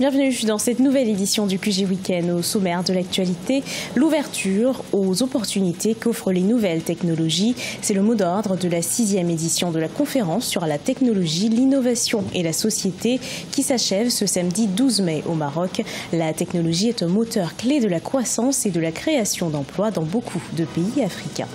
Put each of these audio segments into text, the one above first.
Bienvenue dans cette nouvelle édition du QG Week-end. Au sommaire de l'actualité, l'ouverture aux opportunités qu'offrent les nouvelles technologies. C'est le mot d'ordre de la 6e édition de la conférence sur la technologie, l'innovation et la société qui s'achève ce samedi 12 mai au Maroc. La technologie est un moteur clé de la croissance et de la création d'emplois dans beaucoup de pays africains.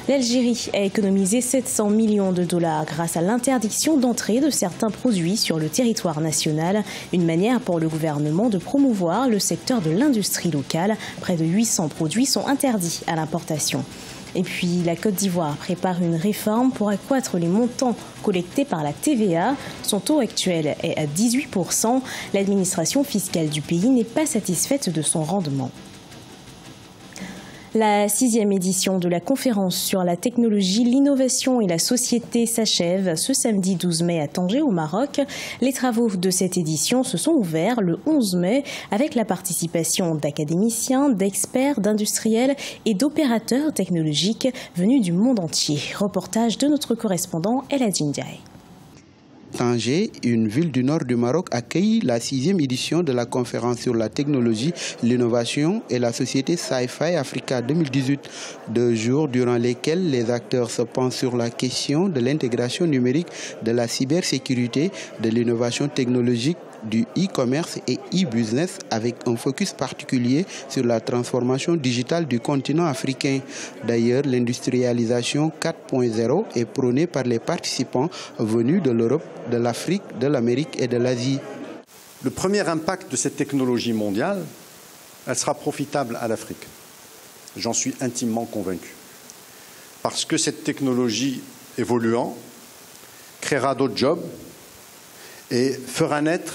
L'Algérie a économisé 700 millions de dollars grâce à l'interdiction d'entrée de certains produits sur le territoire national. Une manière pour le gouvernement de promouvoir le secteur de l'industrie locale. Près de 800 produits sont interdits à l'importation. Et puis la Côte d'Ivoire prépare une réforme pour accroître les montants collectés par la TVA. Son taux actuel est à 18%. L'administration fiscale du pays n'est pas satisfaite de son rendement. La 6e édition de la conférence sur la technologie, l'innovation et la société s'achève ce samedi 12 mai à Tanger au Maroc. Les travaux de cette édition se sont ouverts le 11 mai avec la participation d'académiciens, d'experts, d'industriels et d'opérateurs technologiques venus du monde entier. Reportage de notre correspondant El Hadji Ndiaye. Tanger, une ville du nord du Maroc, accueille la 6e édition de la conférence sur la technologie, l'innovation et la société Sci-Fi Africa 2018. 2 jours durant lesquels les acteurs se penchent sur la question de l'intégration numérique, de la cybersécurité, de l'innovation technologique, du e-commerce et e-business avec un focus particulier sur la transformation digitale du continent africain. D'ailleurs, l'industrialisation 4.0 est prônée par les participants venus de l'Europe, de l'Afrique, de l'Amérique et de l'Asie. Le premier impact de cette technologie mondiale, elle sera profitable à l'Afrique. J'en suis intimement convaincu. Parce que cette technologie évoluant créera d'autres jobs et fera naître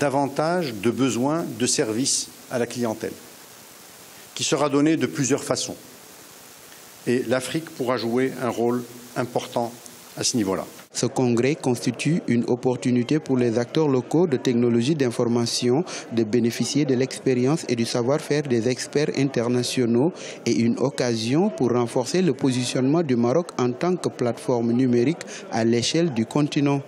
davantage de besoins de services à la clientèle, qui sera donné de plusieurs façons. Et l'Afrique pourra jouer un rôle important à ce niveau-là. Ce congrès constitue une opportunité pour les acteurs locaux de technologie d'information de bénéficier de l'expérience et du savoir-faire des experts internationaux et une occasion pour renforcer le positionnement du Maroc en tant que plateforme numérique à l'échelle du continent.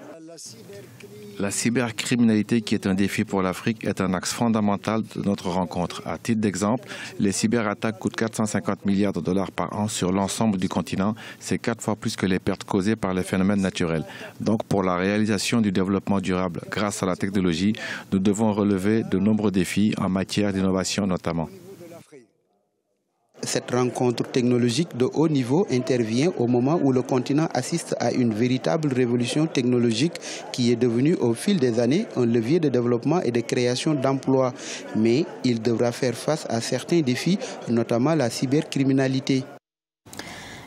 La cybercriminalité, qui est un défi pour l'Afrique, est un axe fondamental de notre rencontre. À titre d'exemple, les cyberattaques coûtent 450 milliards de dollars par an sur l'ensemble du continent. C'est 4 fois plus que les pertes causées par les phénomènes naturels. Donc, pour la réalisation du développement durable grâce à la technologie, nous devons relever de nombreux défis en matière d'innovation notamment. Cette rencontre technologique de haut niveau intervient au moment où le continent assiste à une véritable révolution technologique qui est devenue au fil des années un levier de développement et de création d'emplois. Mais il devra faire face à certains défis, notamment la cybercriminalité.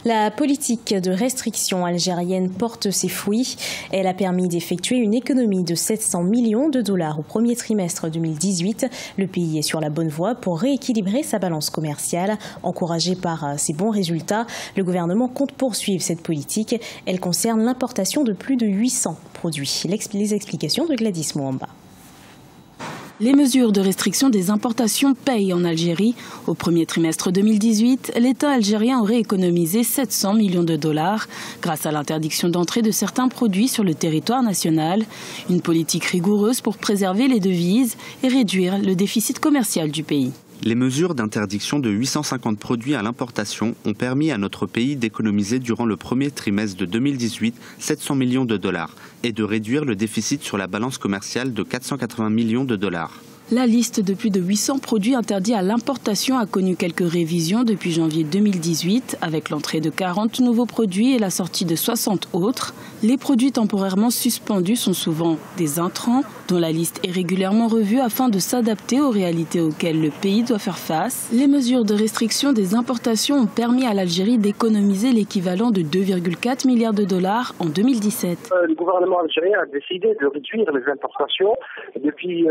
La politique de restriction algérienne porte ses fruits. Elle a permis d'effectuer une économie de 700 millions de dollars au premier trimestre 2018. Le pays est sur la bonne voie pour rééquilibrer sa balance commerciale. Encouragé par ces bons résultats, le gouvernement compte poursuivre cette politique. Elle concerne l'importation de plus de 800 produits. Les explications de Gladys Mouamba. Les mesures de restriction des importations payent en Algérie. Au premier trimestre 2018, l'État algérien aurait économisé 700 millions de dollars grâce à l'interdiction d'entrée de certains produits sur le territoire national. Une politique rigoureuse pour préserver les devises et réduire le déficit commercial du pays. Les mesures d'interdiction de 850 produits à l'importation ont permis à notre pays d'économiser durant le premier trimestre de 2018 700 millions de dollars et de réduire le déficit sur la balance commerciale de 480 millions de dollars. La liste de plus de 800 produits interdits à l'importation a connu quelques révisions depuis janvier 2018, avec l'entrée de 40 nouveaux produits et la sortie de 60 autres. Les produits temporairement suspendus sont souvent des intrants, dont la liste est régulièrement revue afin de s'adapter aux réalités auxquelles le pays doit faire face. Les mesures de restriction des importations ont permis à l'Algérie d'économiser l'équivalent de 2,4 milliards de dollars en 2017. Le gouvernement algérien a décidé de réduire les importations depuis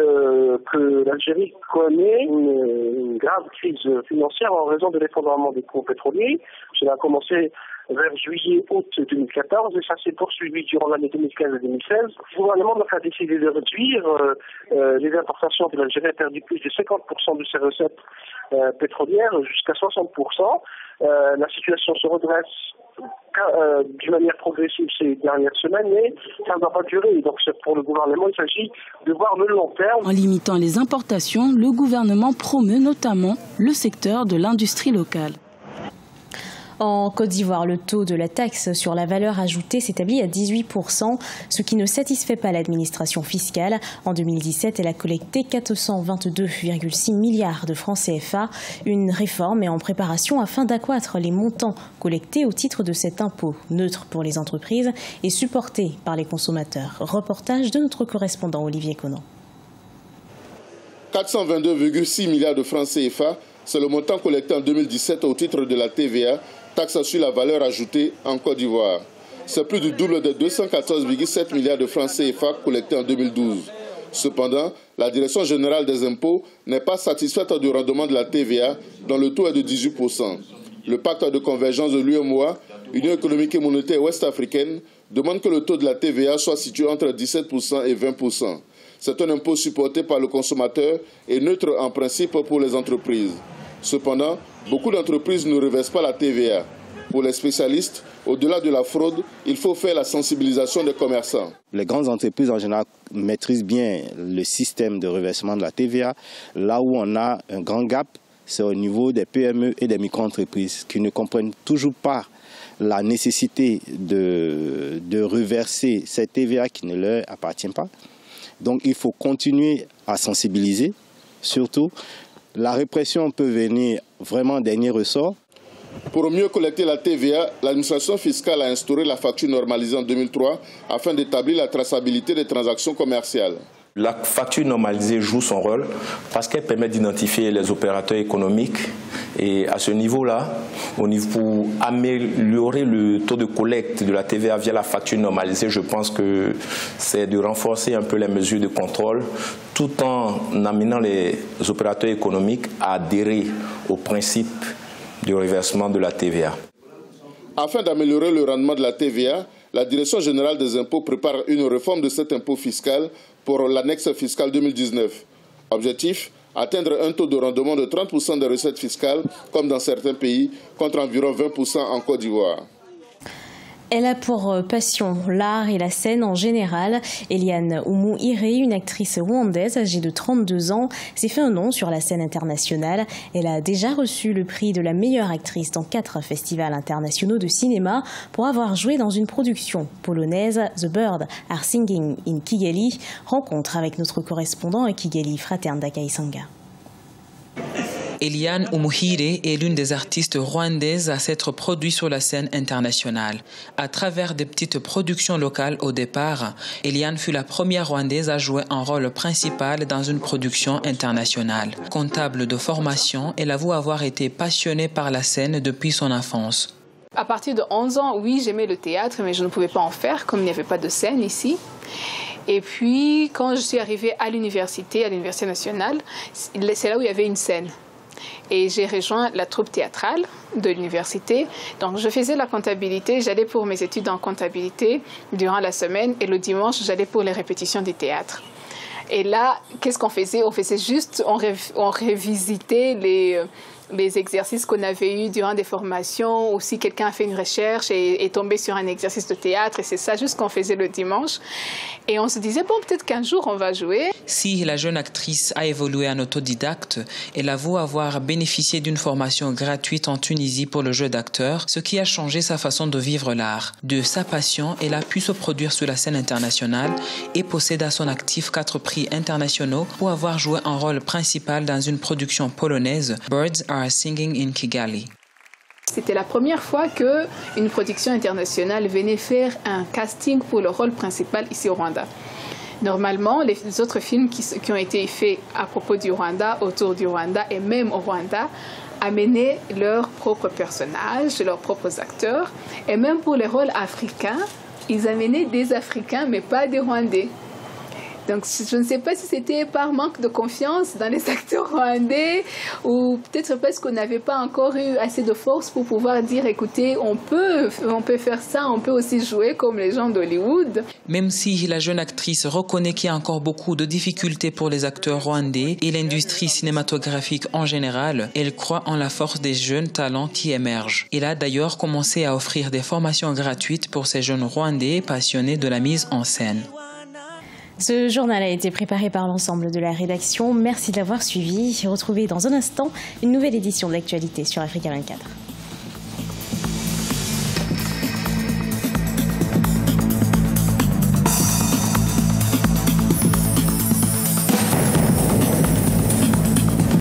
que l'Algérie connaît une grave crise financière en raison de l'effondrement des cours pétroliers. Cela a commencé vers juillet-août 2014 et ça s'est poursuivi durant l'année 2015 et 2016. Le gouvernement a décidé de réduire les importations de l'Algérie, a perdu plus de 50% de ses recettes pétrolières, jusqu'à 60%. La situation se redresse d'une manière progressive ces dernières semaines, mais ça ne va pas durer. Donc pour le gouvernement, il s'agit de voir le long terme. En limitant les importations, le gouvernement promeut notamment le secteur de l'industrie locale. En Côte d'Ivoire, le taux de la taxe sur la valeur ajoutée s'établit à 18%, ce qui ne satisfait pas l'administration fiscale. En 2017, elle a collecté 422,6 milliards de francs CFA. Une réforme est en préparation afin d'accroître les montants collectés au titre de cet impôt, neutre pour les entreprises et supporté par les consommateurs. Reportage de notre correspondant Olivier Conan. 422,6 milliards de francs CFA, c'est le montant collecté en 2017 au titre de la TVA, taxe sur la valeur ajoutée en Côte d'Ivoire. C'est plus du double de 214,7 milliards de francs CFA collectés en 2012. Cependant, la Direction générale des impôts n'est pas satisfaite du rendement de la TVA, dont le taux est de 18%. Le pacte de convergence de l'UEMOA, Union économique et monétaire ouest-africaine, demande que le taux de la TVA soit situé entre 17% et 20%. C'est un impôt supporté par le consommateur et neutre en principe pour les entreprises. Cependant, beaucoup d'entreprises ne reversent pas la TVA. Pour les spécialistes, au-delà de la fraude, il faut faire la sensibilisation des commerçants. Les grandes entreprises en général maîtrisent bien le système de reversement de la TVA. Là où on a un grand gap, c'est au niveau des PME et des micro-entreprises qui ne comprennent toujours pas la nécessité de reverser cette TVA qui ne leur appartient pas. Donc il faut continuer à sensibiliser, surtout. La répression peut venir vraiment dernier ressort. Pour mieux collecter la TVA, l'administration fiscale a instauré la facture normalisée en 2003 afin d'établir la traçabilité des transactions commerciales. La facture normalisée joue son rôle parce qu'elle permet d'identifier les opérateurs économiques et à ce niveau-là, pour améliorer le taux de collecte de la TVA via la facture normalisée, je pense que c'est de renforcer un peu les mesures de contrôle tout en amenant les opérateurs économiques à adhérer au principe du reversement de la TVA. Afin d'améliorer le rendement de la TVA, la Direction générale des impôts prépare une réforme de cet impôt fiscal pour l'annexe fiscale 2019. Objectif, atteindre un taux de rendement de 30% des recettes fiscales, comme dans certains pays, contre environ 20% en Côte d'Ivoire. Elle a pour passion l'art et la scène en général. Eliane Oumou-Iré, une actrice rwandaise âgée de 32 ans, s'est fait un nom sur la scène internationale. Elle a déjà reçu le prix de la meilleure actrice dans 4 festivals internationaux de cinéma pour avoir joué dans une production polonaise, The Birds Are Singing in Kigali. Rencontre avec notre correspondant à Kigali, Fraterne Dakaisanga. Eliane Oumou-Iré est l'une des artistes rwandaises à s'être produite sur la scène internationale. À travers des petites productions locales au départ, Eliane fut la première rwandaise à jouer un rôle principal dans une production internationale. Comptable de formation, elle avoue avoir été passionnée par la scène depuis son enfance. À partir de 11 ans, oui, j'aimais le théâtre, mais je ne pouvais pas en faire comme il n'y avait pas de scène ici. Et puis, quand je suis arrivée à l'université nationale, c'est là où il y avait une scène. Et j'ai rejoint la troupe théâtrale de l'université. Donc, je faisais la comptabilité. J'allais pour mes études en comptabilité durant la semaine. Et le dimanche, j'allais pour les répétitions du théâtre. Et là, qu'est-ce qu'on faisait? On faisait juste, on révisitait les exercices qu'on avait eus durant des formations, ou si quelqu'un a fait une recherche et est tombé sur un exercice de théâtre, et c'est ça juste qu'on faisait le dimanche. Et on se disait, bon, peut-être qu'un jour on va jouer. Si la jeune actrice a évolué en autodidacte, elle avoue avoir bénéficié d'une formation gratuite en Tunisie pour le jeu d'acteur, ce qui a changé sa façon de vivre l'art. De sa passion, elle a pu se produire sur la scène internationale et possède à son actif 4 prix internationaux pour avoir joué un rôle principal dans une production polonaise, Birds Are Singing in Kigali. C'était la première fois qu'une production internationale venait faire un casting pour le rôle principal ici au Rwanda. Normalement, les autres films qui ont été faits à propos du Rwanda, autour du Rwanda et même au Rwanda, amenaient leurs propres personnages, leurs propres acteurs. Et même pour les rôles africains, ils amenaient des Africains, mais pas des Rwandais. Donc je ne sais pas si c'était par manque de confiance dans les acteurs rwandais ou peut-être parce qu'on n'avait pas encore eu assez de force pour pouvoir dire écoutez, on peut faire ça, on peut aussi jouer comme les gens d'Hollywood. Même si la jeune actrice reconnaît qu'il y a encore beaucoup de difficultés pour les acteurs rwandais et l'industrie cinématographique en général, elle croit en la force des jeunes talents qui émergent. Elle a d'ailleurs commencé à offrir des formations gratuites pour ces jeunes Rwandais passionnés de la mise en scène. Ce journal a été préparé par l'ensemble de la rédaction. Merci de l'avoir suivi. Retrouvez dans un instant une nouvelle édition de l'actualité sur Africa 24.